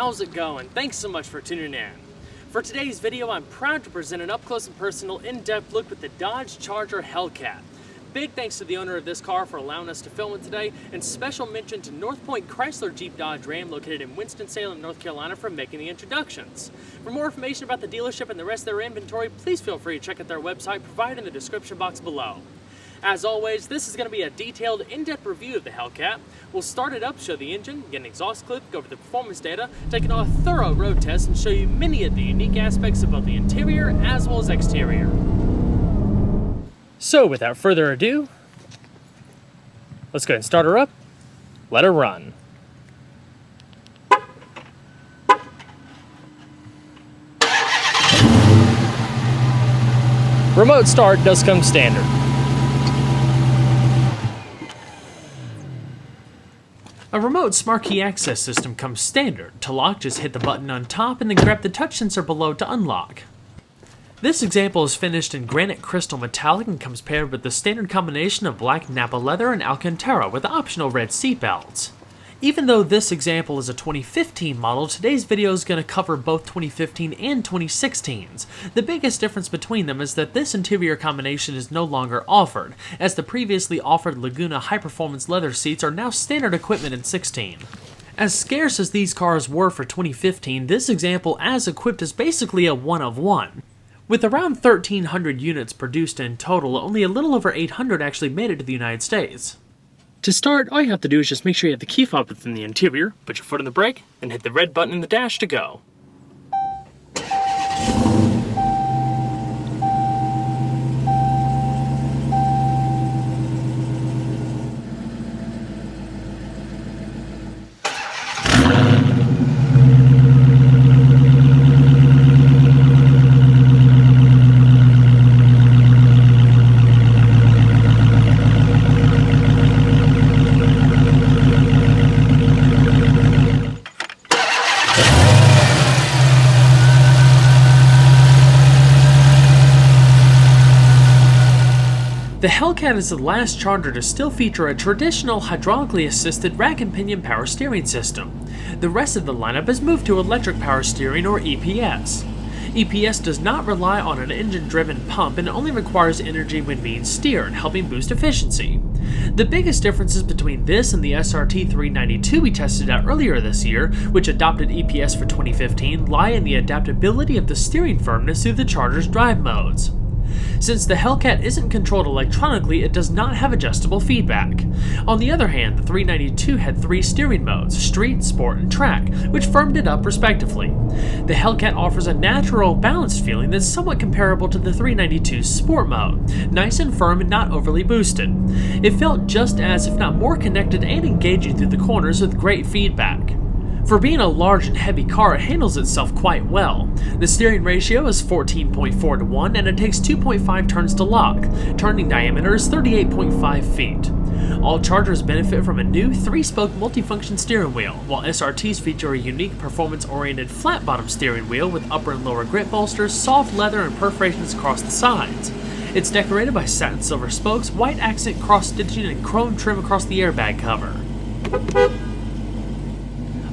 how's it going? Thanks so much for tuning in. For today's video, I'm proud to present an up-close and personal, in-depth look with the Dodge Charger Hellcat. Big thanks to the owner of this car for allowing us to film it today, and special mention to North Point Chrysler Jeep Dodge Ram located in Winston-Salem, North Carolina for making the introductions. For more information about the dealership and the rest of their inventory, please feel free to check out their website provided in the description box below. As always, this is going to be a detailed, in-depth review of the Hellcat. We'll start it up, show the engine, get an exhaust clip, go over the performance data, take it on a thorough road test, and show you many of the unique aspects of both the interior as well as exterior. So without further ado, let's go ahead and start her up, let her run. Remote start does come standard. A remote smart key access system comes standard. To lock, just hit the button on top and then grab the touch sensor below to unlock. This example is finished in granite crystal metallic and comes paired with the standard combination of black Napa leather and Alcantara with optional red seat belts. Even though this example is a 2015 model, today's video is going to cover both 2015 and 2016s. The biggest difference between them is that this interior combination is no longer offered, as the previously offered Laguna high-performance leather seats are now standard equipment in 16. As scarce as these cars were for 2015, this example as equipped is basically a one of one. With around 1,300 units produced in total, only a little over 800 actually made it to the United States. To start, all you have to do is just make sure you have the key fob within the interior, put your foot on the brake, and hit the red button in the dash to go. The Hellcat is the last Charger to still feature a traditional hydraulically assisted rack and pinion power steering system. The rest of the lineup has moved to electric power steering or EPS. EPS does not rely on an engine-driven pump and only requires energy when being steered, helping boost efficiency. The biggest differences between this and the SRT 392 we tested out earlier this year, which adopted EPS for 2015, lie in the adaptability of the steering firmness through the Charger's drive modes. Since the Hellcat isn't controlled electronically, it does not have adjustable feedback. On the other hand, the 392 had 3 steering modes, Street, Sport, and Track, which firmed it up respectively. The Hellcat offers a natural, balanced feeling that's somewhat comparable to the 392's Sport mode, nice and firm and not overly boosted. It felt just as, if not more connected and engaging through the corners with great feedback. For being a large and heavy car, it handles itself quite well. The steering ratio is 14.4 to 1 and it takes 2.5 turns to lock. Turning diameter is 38.5 feet. All Chargers benefit from a new 3-spoke multifunction steering wheel, while SRTs feature a unique performance-oriented flat-bottom steering wheel with upper and lower grip bolsters, soft leather, and perforations across the sides. It's decorated by satin silver spokes, white accent cross-stitching, and chrome trim across the airbag cover.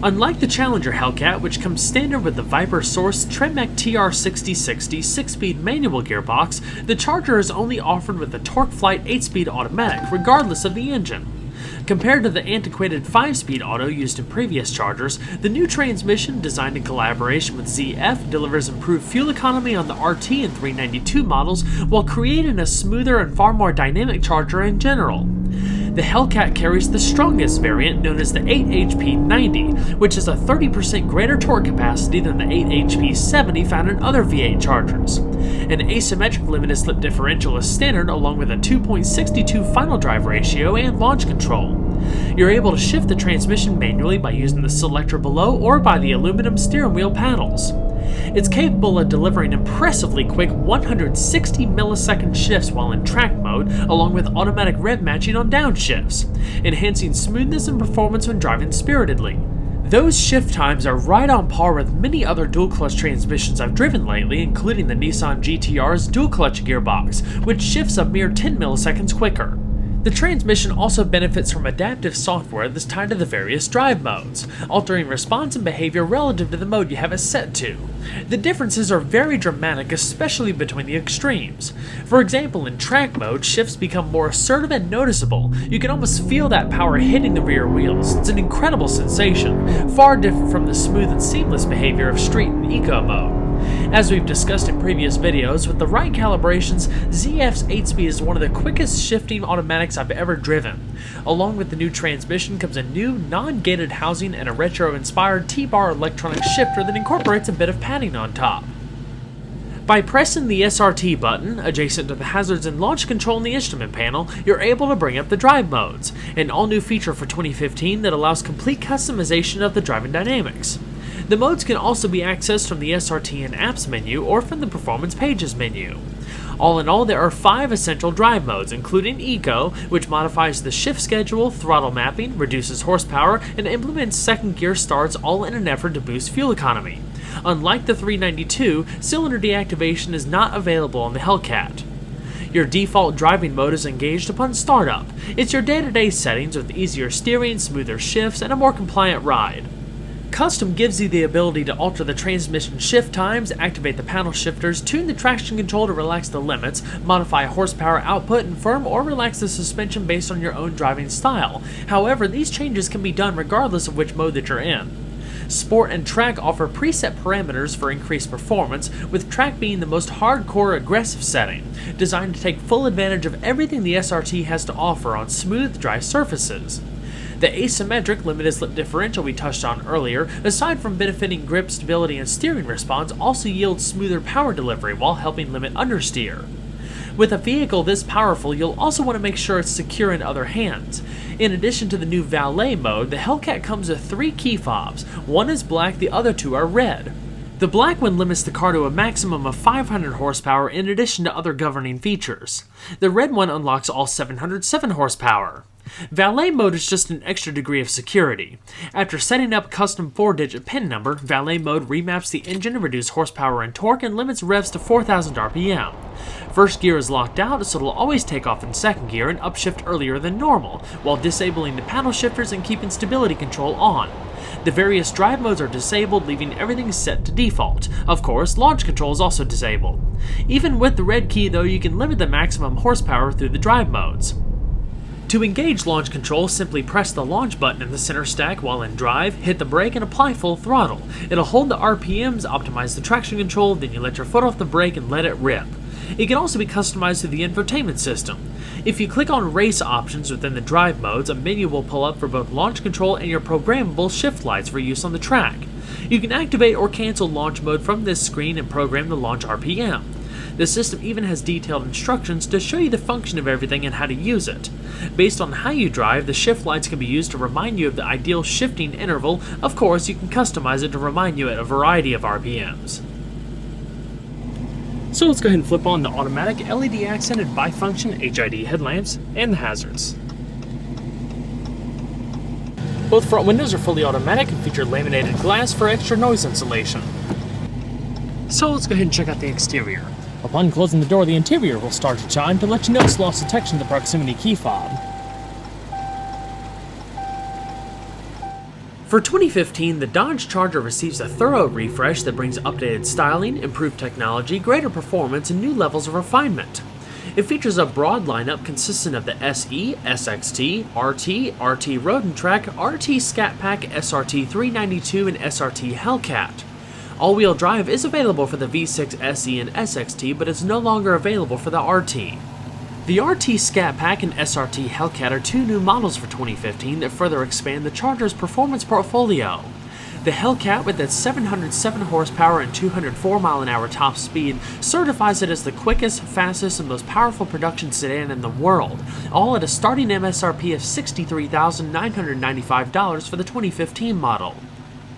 Unlike the Challenger Hellcat, which comes standard with the Viper-sourced Tremec TR6060 6-speed manual gearbox, the Charger is only offered with the TorqueFlite 8-speed automatic, regardless of the engine. Compared to the antiquated 5-speed auto used in previous Chargers, the new transmission, designed in collaboration with ZF, delivers improved fuel economy on the RT and 392 models, while creating a smoother and far more dynamic Charger in general. The Hellcat carries the strongest variant, known as the 8HP90, which has a 30% greater torque capacity than the 8HP70 found in other V8 Chargers. An asymmetric limited slip differential is standard, along with a 2.62 final drive ratio and launch control. You're able to shift the transmission manually by using the selector below or by the aluminum steering wheel paddles. It's capable of delivering impressively quick 160 millisecond shifts while in track mode, along with automatic rev matching on downshifts, enhancing smoothness and performance when driving spiritedly. Those shift times are right on par with many other dual-clutch transmissions I've driven lately, including the Nissan GT-R's dual-clutch gearbox, which shifts a mere 10 milliseconds quicker. The transmission also benefits from adaptive software that's tied to the various drive modes, altering response and behavior relative to the mode you have it set to. The differences are very dramatic, especially between the extremes. For example, in track mode, shifts become more assertive and noticeable. You can almost feel that power hitting the rear wheels. It's an incredible sensation, far different from the smooth and seamless behavior of street and eco mode. As we've discussed in previous videos, with the right calibrations, ZF's 8-speed is one of the quickest shifting automatics I've ever driven. Along with the new transmission comes a new, non-gated housing and a retro-inspired T-bar electronic shifter that incorporates a bit of padding on top. By pressing the SRT button, adjacent to the hazards and launch control in the instrument panel, you're able to bring up the drive modes, an all-new feature for 2015 that allows complete customization of the driving dynamics. The modes can also be accessed from the SRT and Apps menu or from the Performance Pages menu. All in all, there are 5 essential drive modes, including Eco, which modifies the shift schedule, throttle mapping, reduces horsepower, and implements second gear starts, all in an effort to boost fuel economy. Unlike the 392, cylinder deactivation is not available on the Hellcat. Your default driving mode is engaged upon startup. It's your day-to-day settings with easier steering, smoother shifts, and a more compliant ride. Custom gives you the ability to alter the transmission shift times, activate the paddle shifters, tune the traction control to relax the limits, modify horsepower output, and firm or relax the suspension based on your own driving style. However, these changes can be done regardless of which mode that you're in. Sport and Track offer preset parameters for increased performance, with Track being the most hardcore aggressive setting, designed to take full advantage of everything the SRT has to offer on smooth, dry surfaces. The asymmetric limited slip differential we touched on earlier, aside from benefiting grip stability and steering response, also yields smoother power delivery while helping limit understeer. With a vehicle this powerful, you'll also want to make sure it's secure in other hands. In addition to the new valet mode, the Hellcat comes with 3 key fobs. One is black, the other 2 are red. The black one limits the car to a maximum of 500 horsepower in addition to other governing features. The red one unlocks all 707 horsepower. Valet mode is just an extra degree of security. After setting up a custom 4-digit PIN number, Valet mode remaps the engine to reduce horsepower and torque and limits revs to 4,000 RPM. First gear is locked out, so it'll always take off in second gear and upshift earlier than normal, while disabling the paddle shifters and keeping stability control on. The various drive modes are disabled, leaving everything set to default. Of course, launch control is also disabled. Even with the red key though, you can limit the maximum horsepower through the drive modes. To engage launch control, simply press the launch button in the center stack while in drive, hit the brake, and apply full throttle. It'll hold the RPMs, optimize the traction control, then you let your foot off the brake and let it rip. It can also be customized through the infotainment system. If you click on race options within the drive modes, a menu will pull up for both launch control and your programmable shift lights for use on the track. You can activate or cancel launch mode from this screen and program the launch RPM. The system even has detailed instructions to show you the function of everything and how to use it. Based on how you drive, the shift lights can be used to remind you of the ideal shifting interval. Of course, you can customize it to remind you at a variety of RPMs. So let's go ahead and flip on the automatic LED accented bifunction HID headlamps and the hazards. Both front windows are fully automatic and feature laminated glass for extra noise insulation. So let's go ahead and check out the exterior. Upon closing the door, the interior will start to chime to let you know it's lost detection of the proximity key fob. For 2015, the Dodge Charger receives a thorough refresh that brings updated styling, improved technology, greater performance, and new levels of refinement. It features a broad lineup consistent of the SE, SXT, RT, RT Road and Track, RT Scat Pack, SRT 392, and SRT Hellcat. All-wheel drive is available for the V6 SE and SXT, but is no longer available for the RT. The RT Scat Pack and SRT Hellcat are 2 new models for 2015 that further expand the Charger's performance portfolio. The Hellcat, with its 707 horsepower and 204 mile-an-hour top speed, certifies it as the quickest, fastest, and most powerful production sedan in the world, all at a starting MSRP of $63,995 for the 2015 model.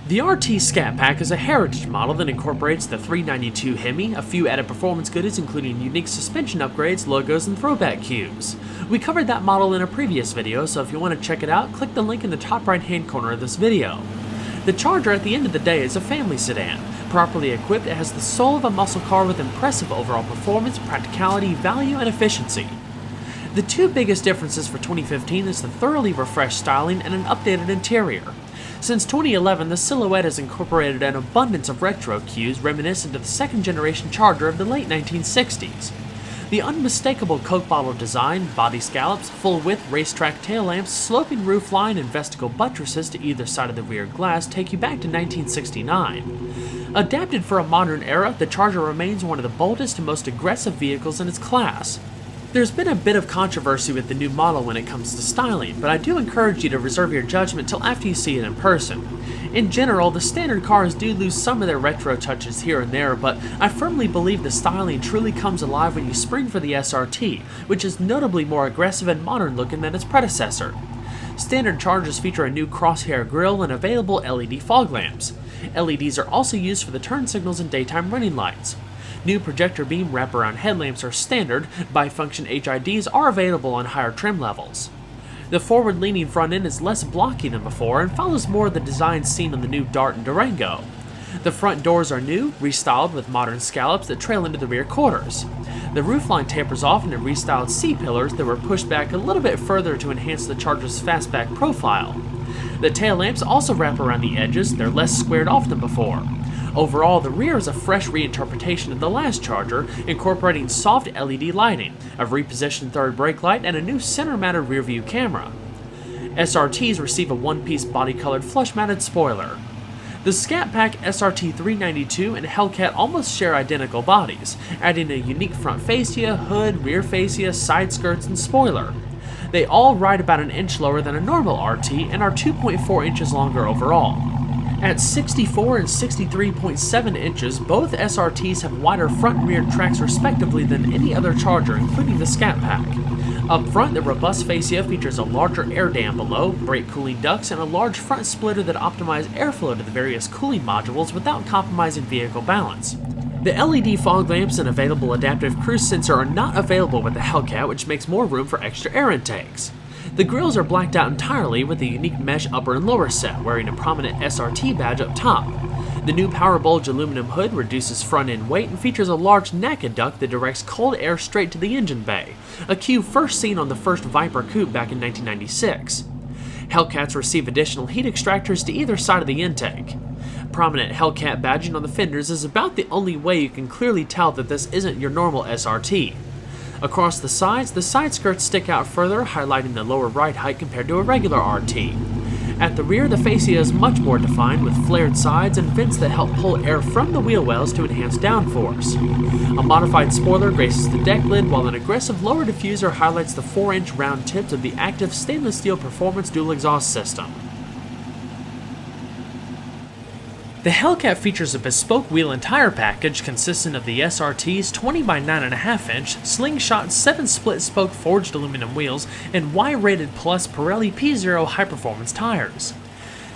The RT Scat Pack is a heritage model that incorporates the 392 Hemi, a few added performance goodies including unique suspension upgrades, logos, and throwback cubes. We covered that model in a previous video, so if you want to check it out, click the link in the top right hand corner of this video. The Charger at the end of the day is a family sedan. Properly equipped, it has the soul of a muscle car with impressive overall performance, practicality, value, and efficiency. The two biggest differences for 2015 is the thoroughly refreshed styling and an updated interior. Since 2011, the silhouette has incorporated an abundance of retro cues reminiscent of the second-generation Charger of the late 1960s. The unmistakable Coke bottle design, body scallops, full-width racetrack tail lamps, sloping roofline, and vestigial buttresses to either side of the rear glass take you back to 1969. Adapted for a modern era, the Charger remains one of the boldest and most aggressive vehicles in its class. There's been a bit of controversy with the new model when it comes to styling, but I do encourage you to reserve your judgment till after you see it in person. In general, the standard cars do lose some of their retro touches here and there, but I firmly believe the styling truly comes alive when you spring for the SRT, which is notably more aggressive and modern looking than its predecessor. Standard Chargers feature a new crosshair grille and available LED fog lamps. LEDs are also used for the turn signals and daytime running lights. New projector beam wraparound headlamps are standard, bifunction HIDs are available on higher trim levels. The forward-leaning front end is less blocky than before and follows more of the design seen on the new Dart and Durango. The front doors are new, restyled with modern scallops that trail into the rear quarters. The roofline tapers off into restyled C-pillars that were pushed back a little bit further to enhance the Charger's fastback profile. The tail lamps also wrap around the edges, they're less squared off than before. Overall, the rear is a fresh reinterpretation of the last Charger, incorporating soft LED lighting, a repositioned third brake light, and a new center-mounted rear-view camera. SRTs receive a one-piece body-colored flush-mounted spoiler. The Scat Pack SRT 392 and Hellcat almost share identical bodies, adding a unique front fascia, hood, rear fascia, side skirts, and spoiler. They all ride about an inch lower than a normal RT and are 2.4 inches longer overall. At 64 and 63.7 inches, both SRTs have wider front and rear tracks respectively than any other Charger, including the Scat Pack. Up front, the robust fascia features a larger air dam below, brake cooling ducts, and a large front splitter that optimize airflow to the various cooling modules without compromising vehicle balance. The LED fog lamps and available adaptive cruise sensor are not available with the Hellcat, which makes more room for extra air intakes. The grills are blacked out entirely with a unique mesh upper and lower set, wearing a prominent SRT badge up top. The new Power Bulge aluminum hood reduces front-end weight and features a large NACA duct that directs cold air straight to the engine bay, a cue first seen on the first Viper coupe back in 1996. Hellcats receive additional heat extractors to either side of the intake. Prominent Hellcat badging on the fenders is about the only way you can clearly tell that this isn't your normal SRT. Across the side skirts stick out further, highlighting the lower ride height compared to a regular RT. At the rear, the fascia is much more defined with flared sides and vents that help pull air from the wheel wells to enhance downforce. A modified spoiler graces the deck lid, while an aggressive lower diffuser highlights the 4-inch round tips of the active stainless steel performance dual exhaust system. The Hellcat features a bespoke wheel and tire package consisting of the SRT's 20 by 9.5 inch slingshot 7 split spoke forged aluminum wheels and Y-rated plus Pirelli P0 high performance tires.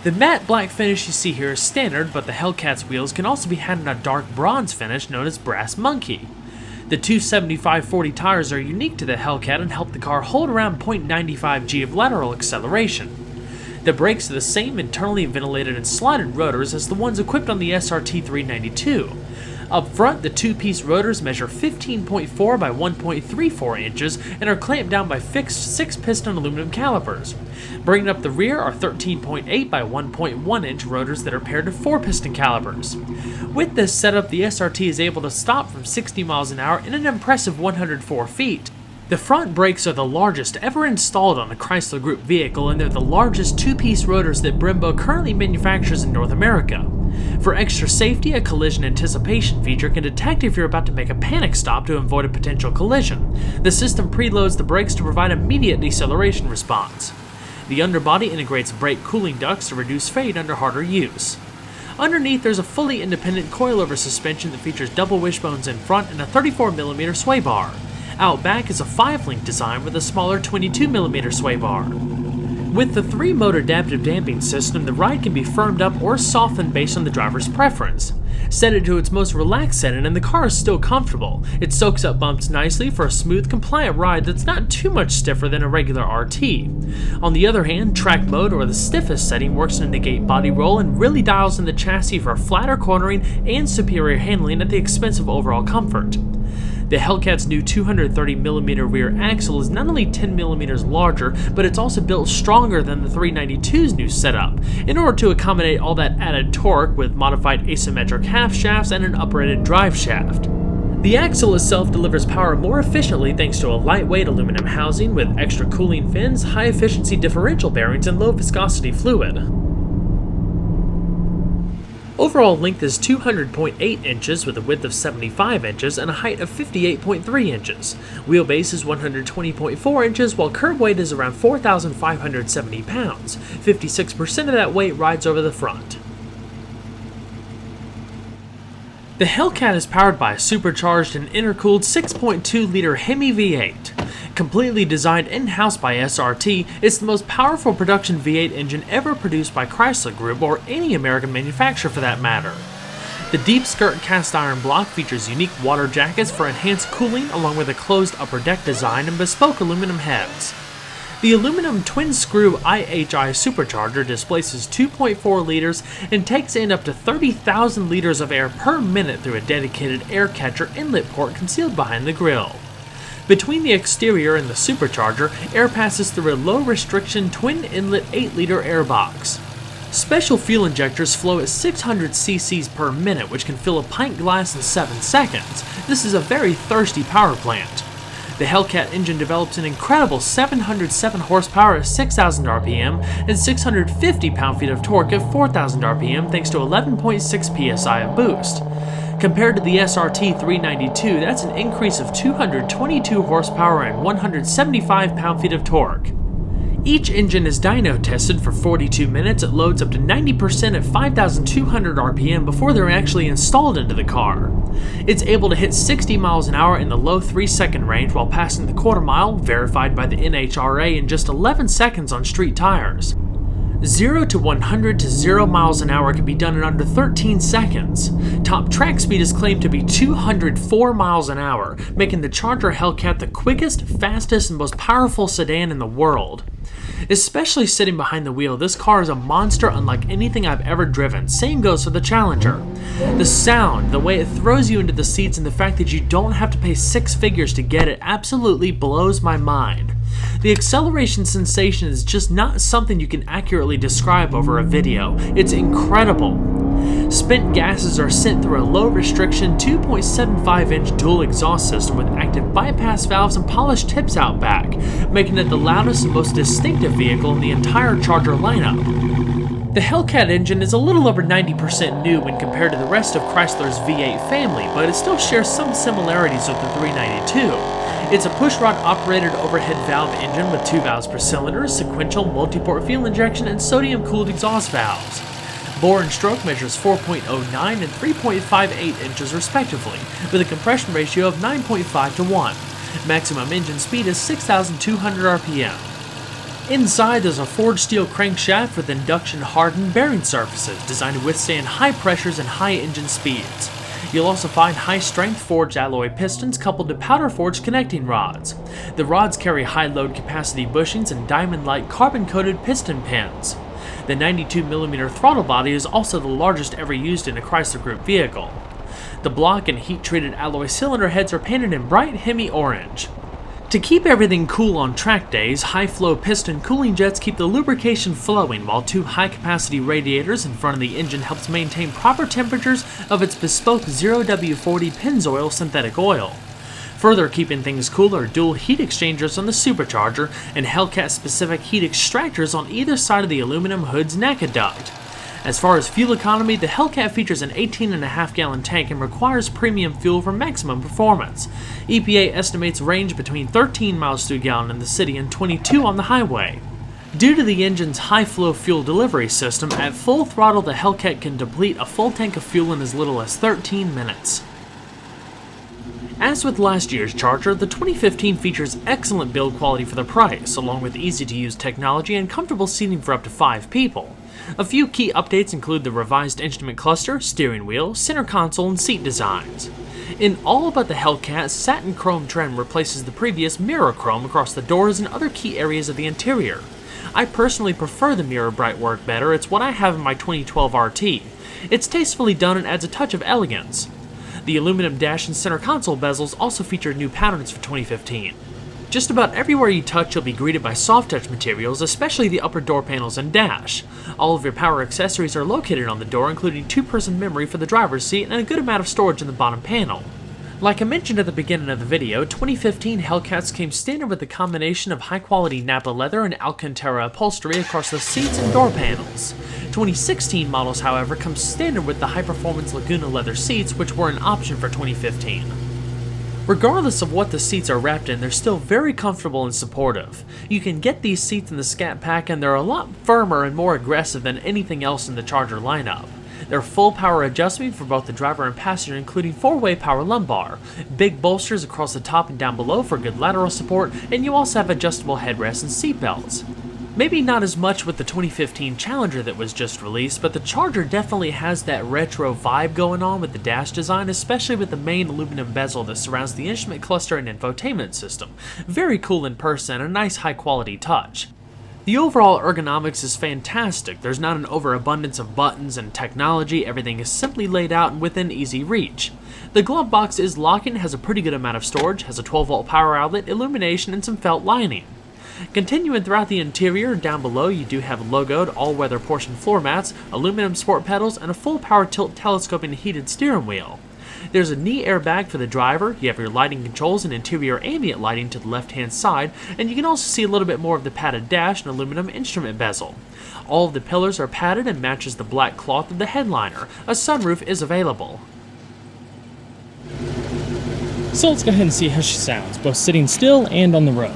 The matte black finish you see here is standard, but the Hellcat's wheels can also be had in a dark bronze finish known as Brass Monkey. The 275/40 tires are unique to the Hellcat and help the car hold around 0.95 g of lateral acceleration. The brakes are the same internally ventilated and slotted rotors as the ones equipped on the SRT 392. Up front, the two-piece rotors measure 15.4 by 1.34 inches and are clamped down by fixed 6-piston aluminum calipers. Bringing up the rear are 13.8 by 1.1 inch rotors that are paired to 4-piston calipers. With this setup, the SRT is able to stop from 60 miles an hour in an impressive 104 feet. The front brakes are the largest ever installed on a Chrysler Group vehicle, and they're the largest two-piece rotors that Brembo currently manufactures in North America. For extra safety, a collision anticipation feature can detect if you're about to make a panic stop to avoid a potential collision. The system preloads the brakes to provide immediate deceleration response. The underbody integrates brake cooling ducts to reduce fade under harder use. Underneath, there's a fully independent coilover suspension that features double wishbones in front and a 34mm sway bar. Out back is a 5-link design with a smaller 22mm sway bar. With the 3-mode adaptive damping system, the ride can be firmed up or softened based on the driver's preference. Set it to its most relaxed setting and the car is still comfortable. It soaks up bumps nicely for a smooth, compliant ride that's not too much stiffer than a regular RT. On the other hand, track mode or the stiffest setting works to negate body roll and really dials in the chassis for flatter cornering and superior handling at the expense of overall comfort. The Hellcat's new 230mm rear axle is not only 10mm larger, but it's also built stronger than the 392's new setup, in order to accommodate all that added torque with modified asymmetric half shafts and an uprated drive shaft. The axle itself delivers power more efficiently thanks to a lightweight aluminum housing with extra cooling fins, high-efficiency differential bearings, and low-viscosity fluid. Overall length is 200.8 inches with a width of 75 inches and a height of 58.3 inches. Wheelbase is 120.4 inches while curb weight is around 4,570 pounds. 56% of that weight rides over the front. The Hellcat is powered by a supercharged and intercooled 6.2-liter Hemi V8. Completely designed in-house by SRT, it's the most powerful production V8 engine ever produced by Chrysler Group or any American manufacturer for that matter. The deep skirt cast iron block features unique water jackets for enhanced cooling along with a closed upper deck design and bespoke aluminum heads. The aluminum twin-screw IHI supercharger displaces 2.4 liters and takes in up to 30,000 liters of air per minute through a dedicated air catcher inlet port concealed behind the grille. Between the exterior and the supercharger, air passes through a low-restriction twin-inlet 8-liter air box. Special fuel injectors flow at 600 cc's per minute, which can fill a pint glass in 7 seconds. This is a very thirsty power plant. The Hellcat engine develops an incredible 707 horsepower at 6,000 RPM and 650 pound-feet of torque at 4,000 RPM thanks to 11.6 psi of boost. Compared to the SRT 392, that's an increase of 222 horsepower and 175 pound-feet of torque. Each engine is dyno tested for 42 minutes. It loads up to 90% at 5,200 RPM before they're actually installed into the car. It's able to hit 60 miles an hour in the low 3-second range while passing the quarter mile, verified by the NHRA, in just 11 seconds on street tires. 0 to 100 to 0 miles an hour can be done in under 13 seconds. Top track speed is claimed to be 204 miles an hour, making the Charger Hellcat the quickest, fastest, and most powerful sedan in the world. Especially sitting behind the wheel, this car is a monster unlike anything I've ever driven. Same goes for the Challenger. The sound, the way it throws you into the seats, and the fact that you don't have to pay 6 figures to get it absolutely blows my mind. The acceleration sensation is just not something you can accurately describe over a video. It's incredible. Spent gases are sent through a low-restriction 2.75-inch dual exhaust system with active bypass valves and polished tips out back, making it the loudest and most distinctive vehicle in the entire Charger lineup. The Hellcat engine is a little over 90% new when compared to the rest of Chrysler's V8 family, but it still shares some similarities with the 392. It's a pushrod operated overhead valve engine with 2 valves per cylinder, sequential multi-port fuel injection, and sodium-cooled exhaust valves. Bore and stroke measures 4.09 and 3.58 inches respectively, with a compression ratio of 9.5 to 1. Maximum engine speed is 6,200 RPM. Inside, there's a forged steel crankshaft with induction-hardened bearing surfaces designed to withstand high pressures and high engine speeds. You'll also find high-strength forged alloy pistons coupled to powder-forged connecting rods. The rods carry high load capacity bushings and diamond-like carbon-coated piston pins. The 92mm throttle body is also the largest ever used in a Chrysler Group vehicle. The block and heat-treated alloy cylinder heads are painted in bright Hemi orange. To keep everything cool on track days, high-flow piston cooling jets keep the lubrication flowing, while 2 high-capacity radiators in front of the engine helps maintain proper temperatures of its bespoke 0W40 Pennzoil synthetic oil. Further keeping things cool are dual heat exchangers on the supercharger and Hellcat-specific heat extractors on either side of the aluminum hood's NACA duct. As far as fuel economy, the Hellcat features an 18.5-gallon tank and requires premium fuel for maximum performance. EPA estimates range between 13 miles to a gallon in the city and 22 on the highway. Due to the engine's high-flow fuel delivery system, at full throttle the Hellcat can deplete a full tank of fuel in as little as 13 minutes. As with last year's Charger, the 2015 features excellent build quality for the price, along with easy-to-use technology and comfortable seating for up to 5 people. A few key updates include the revised instrument cluster, steering wheel, center console, and seat designs. In all but the Hellcat, satin chrome trim replaces the previous mirror chrome across the doors and other key areas of the interior. I personally prefer the mirror bright work better. It's what I have in my 2012 RT. It's tastefully done and adds a touch of elegance. The aluminum dash and center console bezels also feature new patterns for 2015. Just about everywhere you touch, you'll be greeted by soft touch materials, especially the upper door panels and dash. All of your power accessories are located on the door, including 2-person memory for the driver's seat and a good amount of storage in the bottom panel. Like I mentioned at the beginning of the video, 2015 Hellcats came standard with a combination of high-quality Napa leather and Alcantara upholstery across the seats and door panels. 2016 models, however, come standard with the high-performance Laguna leather seats, which were an option for 2015. Regardless of what the seats are wrapped in, they're still very comfortable and supportive. You can get these seats in the Scat pack, and they're a lot firmer and more aggressive than anything else in the Charger lineup. They're full power adjustment for both the driver and passenger, including 4-way power lumbar, big bolsters across the top and down below for good lateral support, and you also have adjustable headrests and seat belts. Maybe not as much with the 2015 Challenger that was just released, but the Charger definitely has that retro vibe going on with the dash design, especially with the main aluminum bezel that surrounds the instrument cluster and infotainment system. Very cool in person, a nice high quality touch. The overall ergonomics is fantastic. There's not an overabundance of buttons and technology, everything is simply laid out and within easy reach. The glove box is locking, has a pretty good amount of storage, has a 12-volt power outlet, illumination, and some felt lining. Continuing throughout the interior, down below you do have logoed all-weather portion floor mats, aluminum sport pedals, and a full power tilt telescoping heated steering wheel. There's a knee airbag for the driver, you have your lighting controls and interior ambient lighting to the left-hand side, and you can also see a little bit more of the padded dash and aluminum instrument bezel. All of the pillars are padded and matches the black cloth of the headliner. A sunroof is available. So let's go ahead and see how she sounds, both sitting still and on the road.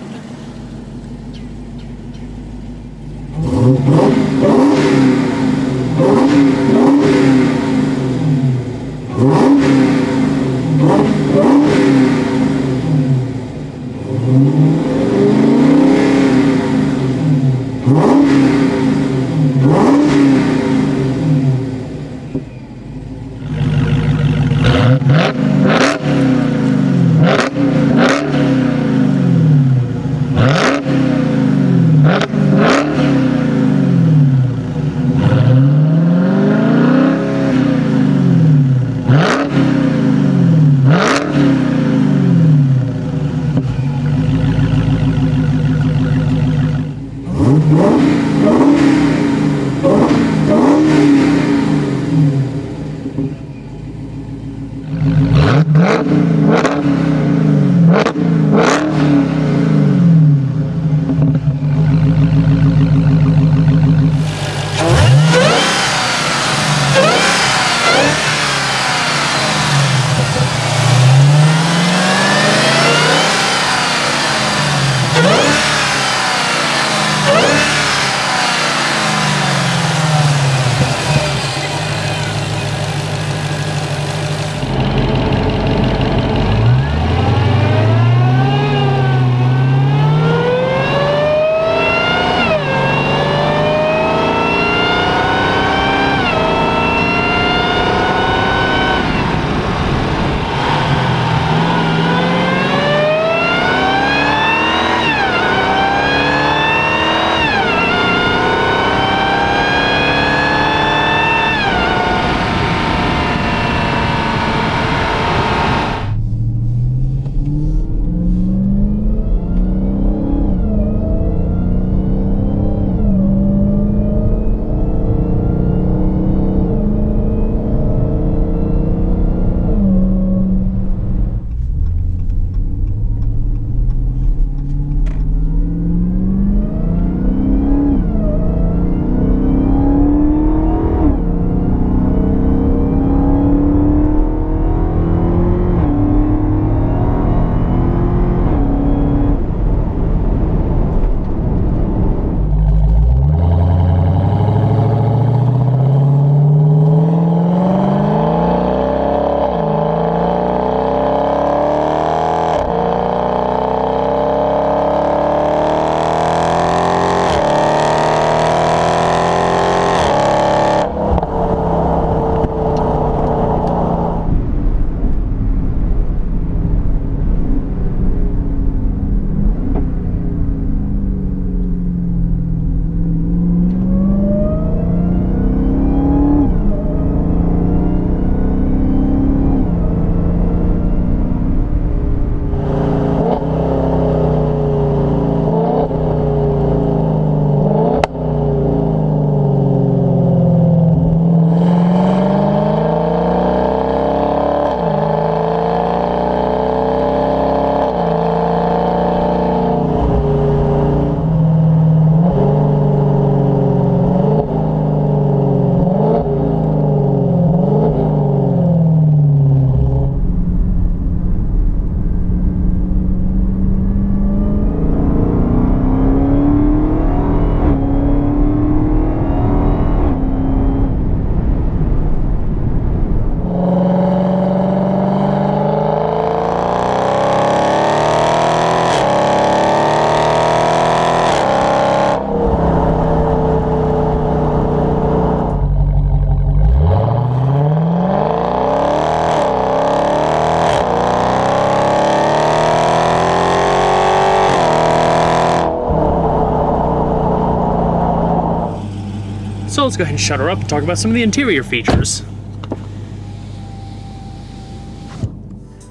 let's go ahead and shut her up and talk about some of the interior features.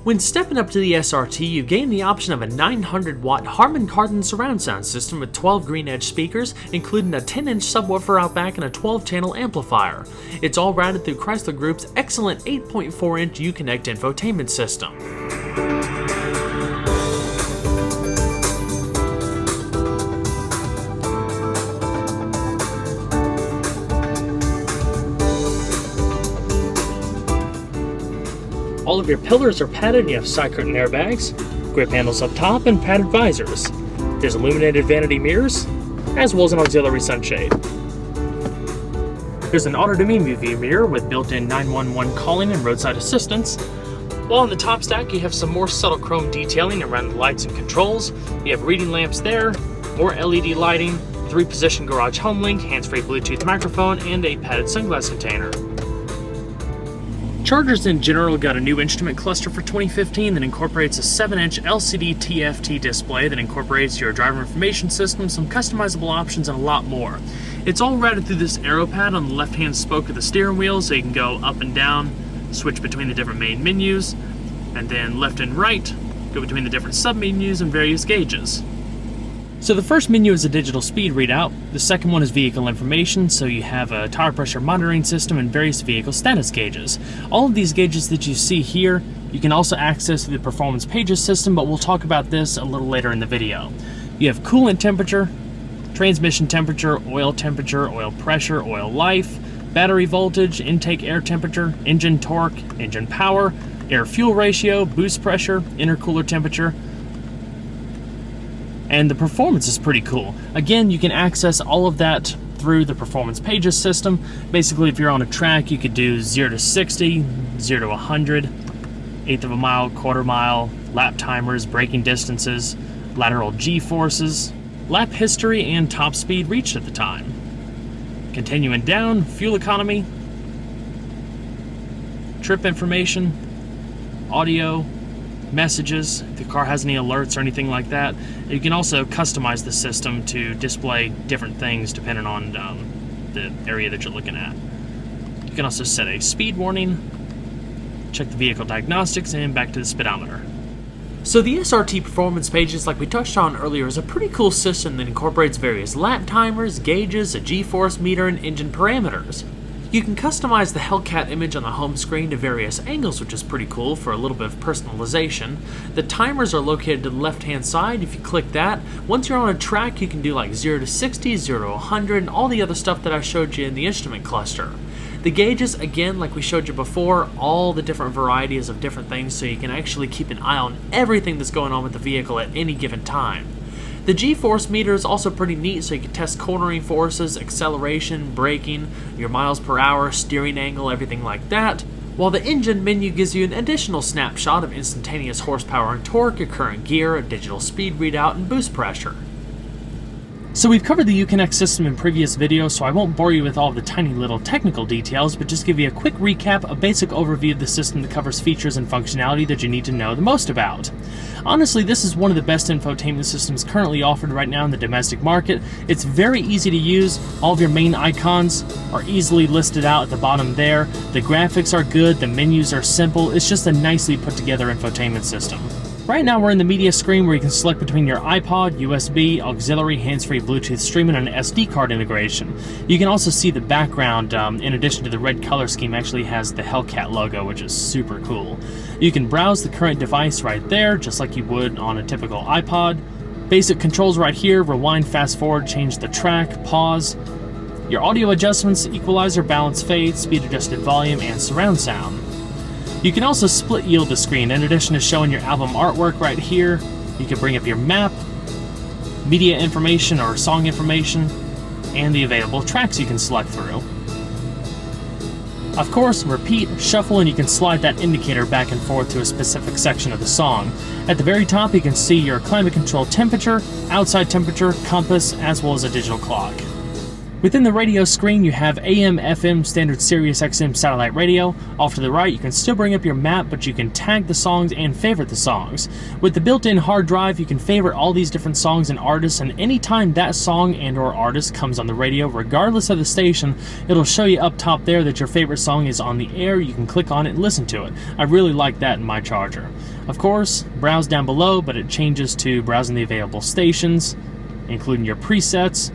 When stepping up to the SRT, you gain the option of a 900-watt Harman Kardon surround sound system with 12 green edge speakers, including a 10-inch subwoofer out back and a 12-channel amplifier. It's all routed through Chrysler Group's excellent 8.4-inch Uconnect infotainment system. All of your pillars are padded and you have side curtain airbags, grip handles up top, and padded visors. There's illuminated vanity mirrors, as well as an auxiliary sunshade. There's an auto-dimming UV mirror with built-in 911 calling and roadside assistance. While on the top stack, you have some more subtle chrome detailing around the lights and controls. You have reading lamps there, more LED lighting, 3-position garage home link, hands-free Bluetooth microphone, and a padded sunglass container. Chargers in general got a new instrument cluster for 2015 that incorporates a 7-inch LCD TFT display that incorporates your driver information system, some customizable options, and a lot more. It's all routed through this arrow pad on the left-hand spoke of the steering wheel, so you can go up and down, switch between the different main menus, and then left and right, go between the different sub-menus and various gauges. So the first menu is a digital speed readout, the second one is vehicle information, so you have a tire pressure monitoring system and various vehicle status gauges. All of these gauges that you see here, you can also access through the performance pages system, but we'll talk about this a little later in the video. You have coolant temperature, transmission temperature, oil pressure, oil life, battery voltage, intake air temperature, engine torque, engine power, air-fuel ratio, boost pressure, intercooler temperature, and the performance is pretty cool. Again, you can access all of that through the performance pages system. Basically, if you're on a track, you could do 0 to 60, 0 to 100, eighth of a mile, quarter mile, lap timers, braking distances, lateral G-forces, lap history, and top speed reached at the time. Continuing down, fuel economy, trip information, audio, messages, if the car has any alerts or anything like that. You can also customize the system to display different things depending on the area that you're looking at. You can also set a speed warning, check the vehicle diagnostics, and back to the speedometer. So the SRT performance pages, like we touched on earlier, is a pretty cool system that incorporates various lap timers, gauges, a G-force meter, and engine parameters. You can customize the Hellcat image on the home screen to various angles, which is pretty cool for a little bit of personalization. The timers are located to the left-hand side. If you click that, once you're on a track, you can do like 0 to 60, 0 to 100, and all the other stuff that I showed you in the instrument cluster. The gauges, again, like we showed you before, all the different varieties of different things, so you can actually keep an eye on everything that's going on with the vehicle at any given time. The G-force meter is also pretty neat, so you can test cornering forces, acceleration, braking, your miles per hour, steering angle, everything like that. While the engine menu gives you an additional snapshot of instantaneous horsepower and torque, your current gear, a digital speed readout, and boost pressure. So we've covered the Uconnect system in previous videos, so I won't bore you with all the tiny little technical details, but just give you a quick recap, a basic overview of the system that covers features and functionality that you need to know the most about. Honestly, this is one of the best infotainment systems currently offered right now in the domestic market. It's very easy to use. All of your main icons are easily listed out at the bottom there. The graphics are good, the menus are simple. It's just a nicely put together infotainment system. Right now we're in the media screen where you can select between your iPod, USB, auxiliary, hands-free Bluetooth streaming, and an SD card integration. You can also see the background, in addition to the red color scheme, actually has the Hellcat logo, which is super cool. You can browse the current device right there, just like you would on a typical iPod. Basic controls right here, rewind, fast forward, change the track, pause. Your audio adjustments, equalizer, balance, fade, speed adjusted volume, and surround sound. You can also split yield the screen. In addition to showing your album artwork right here, you can bring up your map, media information or song information, and the available tracks you can select through. Of course, repeat, shuffle, and you can slide that indicator back and forth to a specific section of the song. At the very top, you can see your climate control temperature, outside temperature, compass, as well as a digital clock. Within the radio screen, you have AM, FM, standard Sirius XM satellite radio. Off to the right, you can still bring up your map, but you can tag the songs and favorite the songs. With the built-in hard drive, you can favorite all these different songs and artists, and anytime that song and or artist comes on the radio, regardless of the station, it'll show you up top there that your favorite song is on the air. You can click on it and listen to it. I really like that in my Charger. Of course, browse down below, but it changes to browsing the available stations, including your presets,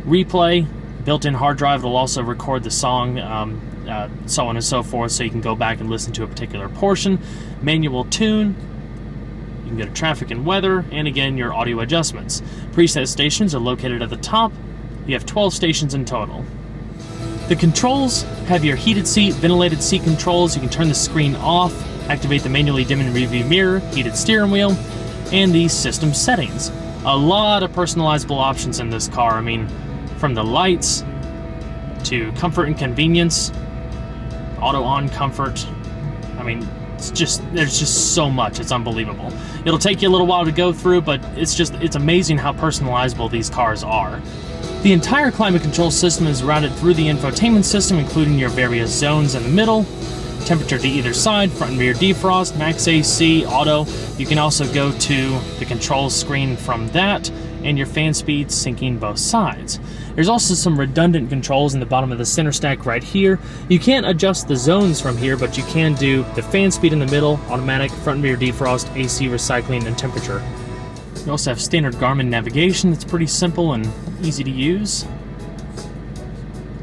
replay, built-in hard drive will also record the song, so on and so forth, so you can go back and listen to a particular portion. Manual tune, you can go to traffic and weather, and again, your audio adjustments. Preset stations are located at the top. You have 12 stations in total. The controls have your heated seat, ventilated seat controls. You can turn the screen off, activate the manually dim and review mirror, heated steering wheel, and the system settings. A lot of personalizable options in this car. I mean, from the lights to comfort and convenience, auto on comfort. I mean, there's just so much. It's unbelievable. It'll take you a little while to go through, but it's amazing how personalizable these cars are. The entire climate control system is routed through the infotainment system, including your various zones in the middle, temperature to either side, front and rear defrost, max AC, auto. You can also go to the controls screen from that, and your fan speed syncing both sides. There's also some redundant controls in the bottom of the center stack right here. You can't adjust the zones from here, but you can do the fan speed in the middle, automatic, front and rear defrost, AC recycling, and temperature. You also have standard Garmin navigation that's pretty simple and easy to use.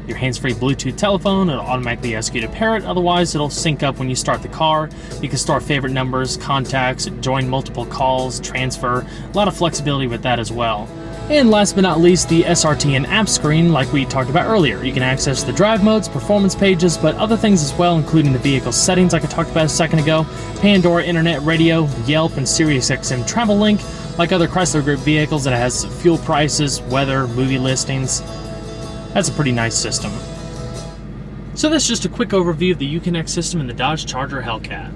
Your hands-free Bluetooth telephone, it'll automatically ask you to pair it, otherwise it'll sync up when you start the car. You can store favorite numbers, contacts, join multiple calls, transfer, a lot of flexibility with that as well. And last but not least, the SRT and app screen like we talked about earlier. You can access the drive modes, performance pages, but other things as well, including the vehicle settings like I talked about a second ago, Pandora, internet radio, Yelp, and SiriusXM Travel Link. Like other Chrysler Group vehicles, it has fuel prices, weather, movie listings. That's a pretty nice system. So that's just a quick overview of the Uconnect system in the Dodge Charger Hellcat.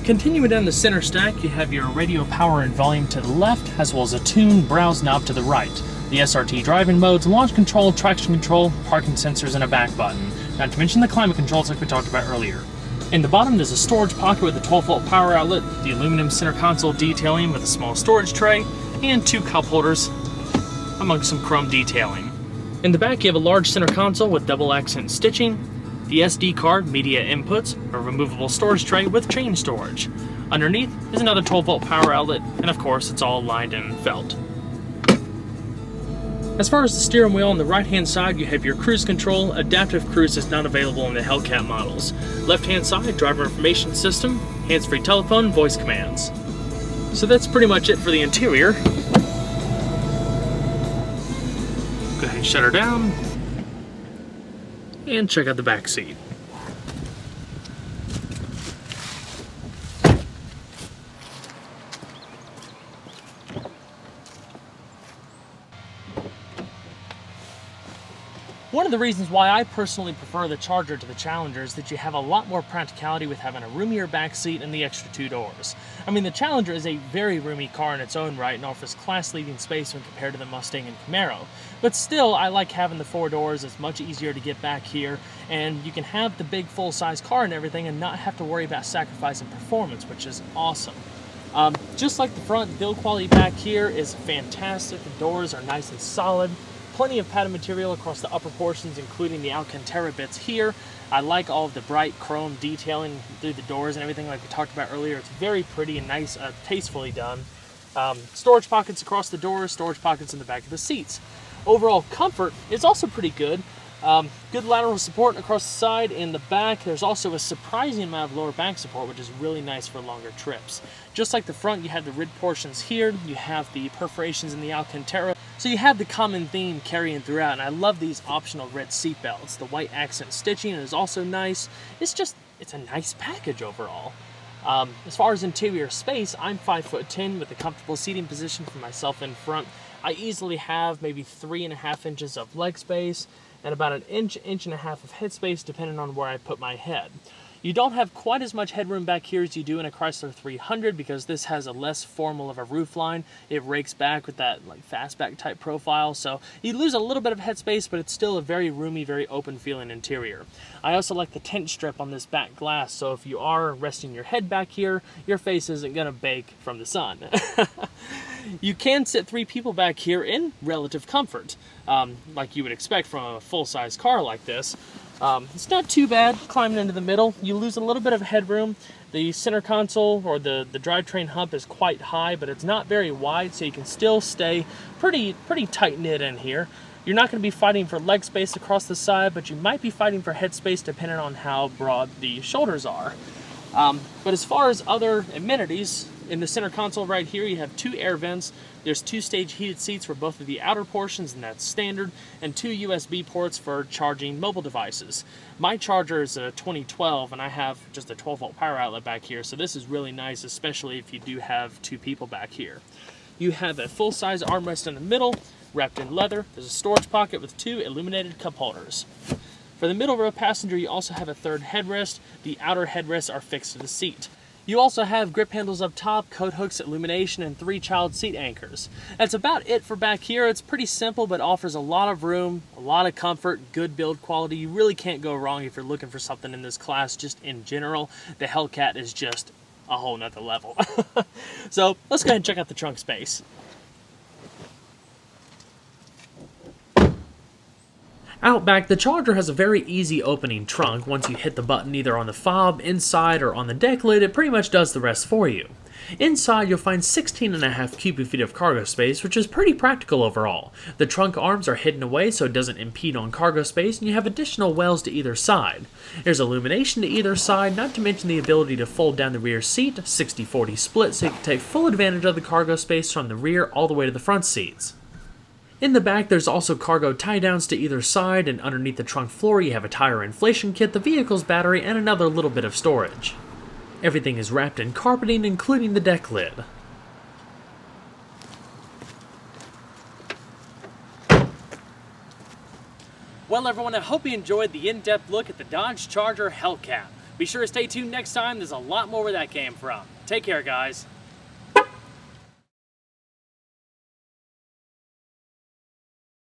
Continuing down the center stack, you have your radio power and volume to the left, as well as a tune browse knob to the right. The SRT driving modes, launch control, traction control, parking sensors, and a back button. Not to mention the climate controls like we talked about earlier. In the bottom, there's a storage pocket with a 12-volt power outlet, the aluminum center console detailing with a small storage tray, and 2 cup holders, among some chrome detailing. In the back, you have a large center console with double accent stitching, the SD card, media inputs, a removable storage tray with chain storage. Underneath is another 12-volt power outlet, and of course, it's all lined in felt. As far as the steering wheel, on the right-hand side, you have your cruise control. Adaptive cruise is not available in the Hellcat models. Left-hand side, driver information system, hands-free telephone, voice commands. So that's pretty much it for the interior. Go ahead and shut her down. And check out the back seat. One of the reasons why I personally prefer the Charger to the Challenger is that you have a lot more practicality with having a roomier back seat and the extra 2 doors. I mean, the Challenger is a very roomy car in its own right and offers class-leading space when compared to the Mustang and Camaro. But still, I like having the 4 doors. It's much easier to get back here, and you can have the big full-size car and everything and not have to worry about sacrificing performance, which is awesome. Just like the front, build quality back here is fantastic. The doors are nice and solid. Plenty of padded material across the upper portions, including the Alcantara bits here. I like all of the bright chrome detailing through the doors and everything like we talked about earlier. It's very pretty and nice, tastefully done. Storage pockets across the doors, storage pockets in the back of the seats. Overall comfort is also pretty good. Good lateral support across the side and the back. There's also a surprising amount of lower back support, which is really nice for longer trips. Just like the front, you have the rib portions here. You have the perforations in the Alcantara. So you have the common theme carrying throughout, and I love these optional red seat belts. The white accent stitching is also nice. It's a nice package overall. As far as interior space, I'm 5'10" with a comfortable seating position for myself in front. I easily have maybe 3.5 inches of leg space and about an inch and a half of head space depending on where I put my head. You don't have quite as much headroom back here as you do in a Chrysler 300 because this has a less formal of a roof line. It rakes back with that like fastback type profile, so you lose a little bit of headspace, but it's still a very roomy, very open feeling interior. I also like the tent strip on this back glass, so if you are resting your head back here, your face isn't gonna bake from the sun. You can sit 3 people back here in relative comfort, like you would expect from a full-size car like this. It's not too bad climbing into the middle. You lose a little bit of headroom. The center console or the drivetrain hump is quite high, but it's not very wide, so you can still stay pretty tight-knit in here. You're not going to be fighting for leg space across the side, but you might be fighting for head space depending on how broad the shoulders are. But as far as other amenities, in the center console right here, you have 2 air vents. There's 2-stage heated seats for both of the outer portions, and that's standard, and 2 USB ports for charging mobile devices. My charger is a 2012, and I have just a 12-volt power outlet back here, so this is really nice, especially if you do have 2 people back here. You have a full-size armrest in the middle, wrapped in leather. There's a storage pocket with 2 illuminated cup holders. For the middle row passenger, you also have a 3rd headrest. The outer headrests are fixed to the seat. You also have grip handles up top, coat hooks, illumination, and 3 child seat anchors. That's about it for back here. It's pretty simple, but offers a lot of room, a lot of comfort, good build quality. You really can't go wrong if you're looking for something in this class just in general. The Hellcat is just a whole nother level. So let's go ahead and check out the trunk space. Out back, the Charger has a very easy opening trunk. Once you hit the button either on the fob, inside, or on the deck lid, it pretty much does the rest for you. Inside, you'll find 16.5 cubic feet of cargo space, which is pretty practical overall. The trunk arms are hidden away so it doesn't impede on cargo space, and you have additional wells to either side. There's illumination to either side, not to mention the ability to fold down the rear seat, 60-40 split, so you can take full advantage of the cargo space from the rear all the way to the front seats. In the back, there's also cargo tie-downs to either side, and underneath the trunk floor you have a tire inflation kit, the vehicle's battery, and another little bit of storage. Everything is wrapped in carpeting, including the deck lid. Well everyone, I hope you enjoyed the in-depth look at the Dodge Charger Hellcat. Be sure to stay tuned next time, there's a lot more where that came from. Take care guys.